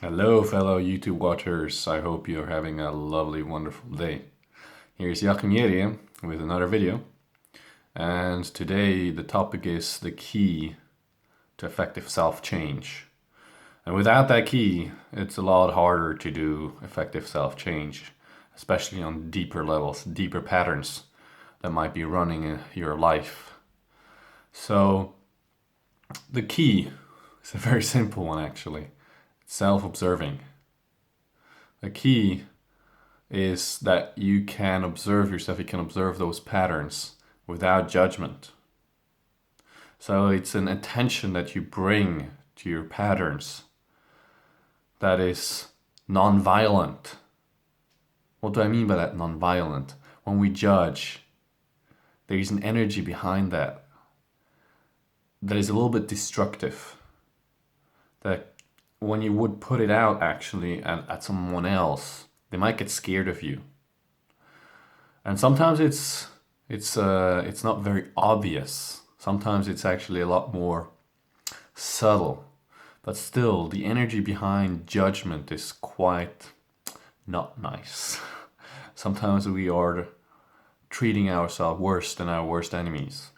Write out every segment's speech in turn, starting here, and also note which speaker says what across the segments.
Speaker 1: Hello, fellow YouTube watchers. I hope you're having a lovely, wonderful day. Here's Joachim Jerie with another video. And today the topic is the key to effective self-change. And without that key, it's a lot harder to do effective self-change, especially on deeper levels, deeper patterns that might be running in your life. So the key is a very simple one actually. It's self-observing. The key is that you can observe yourself, you can observe those patterns without judgment. So it's an attention that you bring to your patterns that is non-violent. What do I mean by that non-violent? When we judge, there is an energy behind that that is a little bit destructive. That when you would put it out actually at someone else, they might get scared of you. And sometimes it's not very obvious. Sometimes it's actually a lot more subtle. But still, the energy behind judgment is quite not nice. Sometimes we are treating ourselves worse than our worst enemies.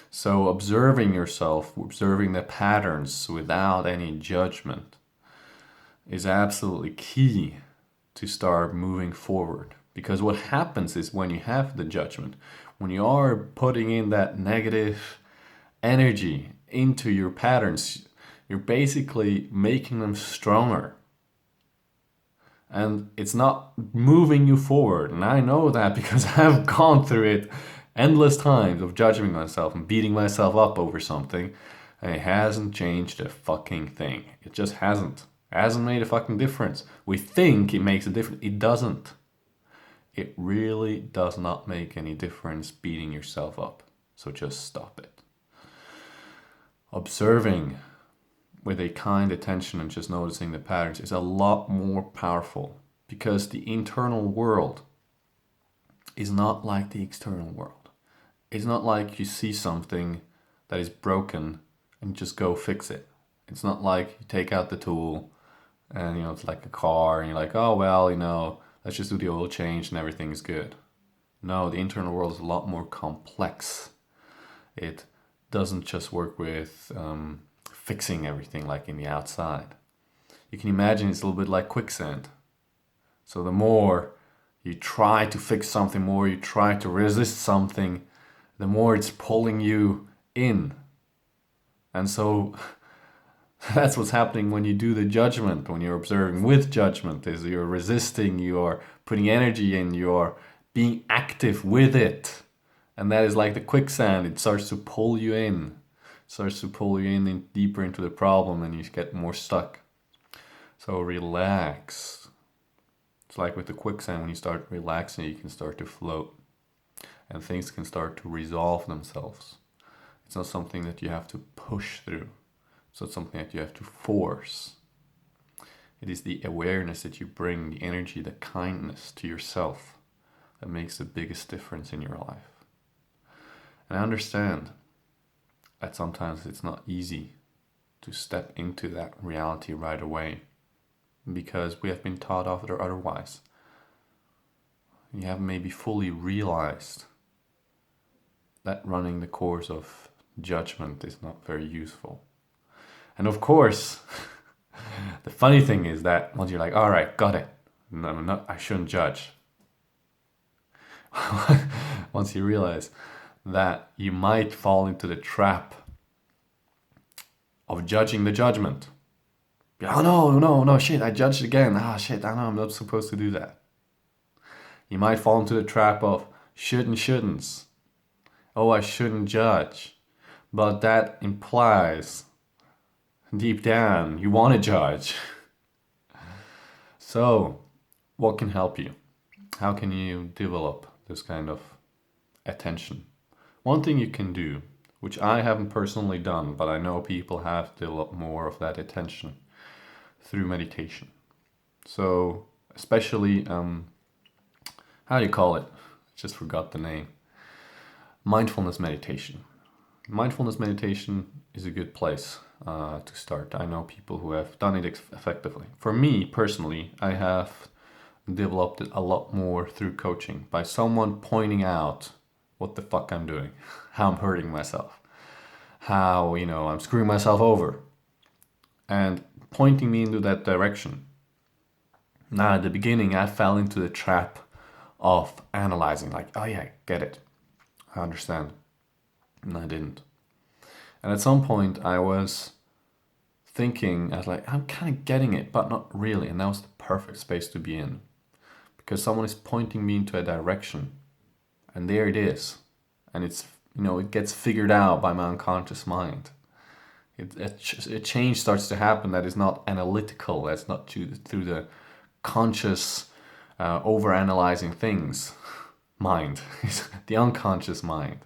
Speaker 1: So observing yourself, observing the patterns without any judgment is absolutely key to start moving forward. Because what happens is when you have the judgment, when you are putting in that negative energy into your patterns, you're basically making them stronger. And it's not moving you forward. And I know that because I've gone through it endless times of judging myself and beating myself up over something. And it hasn't changed a fucking thing. It just hasn't. It hasn't made a fucking difference. We think it makes a difference. It doesn't. It really does not make any difference beating yourself up. So just stop it. Observing with a kind attention and just noticing the patterns is a lot more powerful because the internal world is not like the external world. It's not like you see something that is broken and just go fix it. It's not like you take out the tool and it's like a car and you're like, oh well, let's just do the oil change and everything's good. No, the internal world is a lot more complex. It doesn't just work with fixing everything like in the outside. You can imagine it's a little bit like quicksand. So the more you try to fix something, more you try to resist something, the more it's pulling you in. And so that's what's happening when you do the judgment, when you're observing with judgment, is you're resisting, you're putting energy in, you're being active with it. And that is like the quicksand, it starts to pull you in. Starts to pull you in deeper into the problem and you get more stuck. So relax. It's like with the quicksand, when you start relaxing, you can start to float and things can start to resolve themselves. It's not something that you have to push through. It's not something that you have to force. It is the awareness that you bring, the energy, the kindness to yourself that makes the biggest difference in your life. And I understand that sometimes it's not easy to step into that reality right away because we have been taught otherwise. You haven't maybe fully realized that running the course of judgment is not very useful. And of course, the funny thing is that once you're like, all right, got it. No, I shouldn't judge. Once you realize that you might fall into the trap of judging the judgment. Oh no, shit, I judged again. Ah, shit, I know I'm not supposed to do that. You might fall into the trap of should and shouldn'ts. Oh, I shouldn't judge. But that implies deep down you want to judge. So, what can help you? How can you develop this kind of attention? One thing you can do, which I haven't personally done, but I know people have developed more of that attention through meditation. So, especially, how do you call it? I just forgot the name. Mindfulness meditation. Mindfulness meditation is a good place to start. I know people who have done it effectively. For me personally, I have developed it a lot more through coaching by someone pointing out what the fuck I'm doing, how I'm hurting myself, how, I'm screwing myself over, and pointing me into that direction. Now, at the beginning, I fell into the trap of analyzing, like, oh yeah, get it, I understand. And I didn't. And at some point, I was thinking, I was like, I'm kind of getting it, but not really. And that was the perfect space to be in. Because someone is pointing me into a direction. And there it is. And it's, it gets figured out by my unconscious mind. A change starts to happen that is not analytical, that's not through the conscious, over-analyzing things mind. It's the unconscious mind.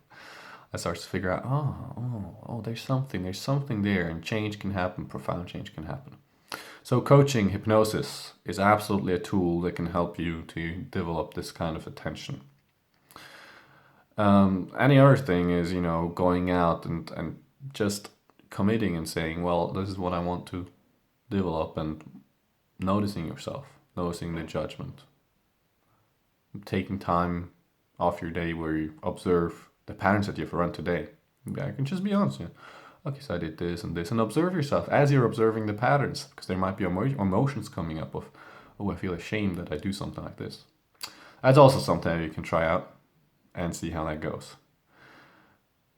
Speaker 1: I start to figure out, there's something there, and change can happen, profound change can happen. So coaching, hypnosis is absolutely a tool that can help you to develop this kind of attention. Any other thing is, going out and just committing and saying, well, this is what I want to develop, and noticing yourself, noticing the judgment, taking time off your day where you observe the patterns that you've run today. I can just be honest. Okay, so I did this and this, and observe yourself as you're observing the patterns, because there might be emotions coming up of, I feel ashamed that I do something like this. That's also something you can try out and see how that goes.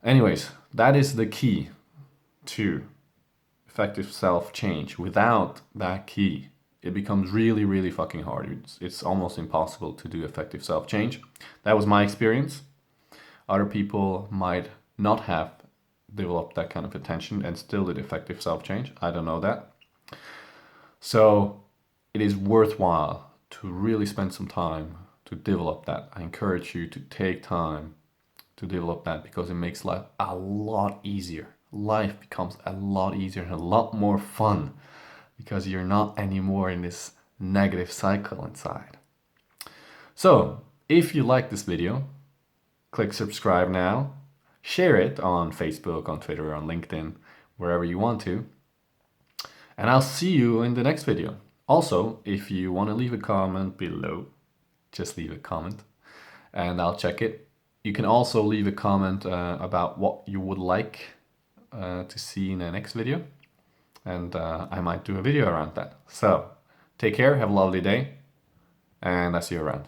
Speaker 1: Anyways, that is the key to effective self-change. Without that key, it becomes really, really fucking hard. It's almost impossible to do effective self-change. That was my experience. Other people might not have developed that kind of attention and still did effective self-change. I don't know that. So it is worthwhile to really spend some time to develop that. I encourage you to take time to develop that, because it makes life a lot easier. Life becomes a lot easier and a lot more fun, because you're not anymore in this negative cycle inside. So if you like this video, click subscribe now, share it on Facebook, on Twitter, on LinkedIn, wherever you want to. And I'll see you in the next video. Also, if you want to leave a comment below, just leave a comment and I'll check it. You can also leave a comment about what you would like to see in the next video. And I might do a video around that. So take care, have a lovely day, and I'll see you around.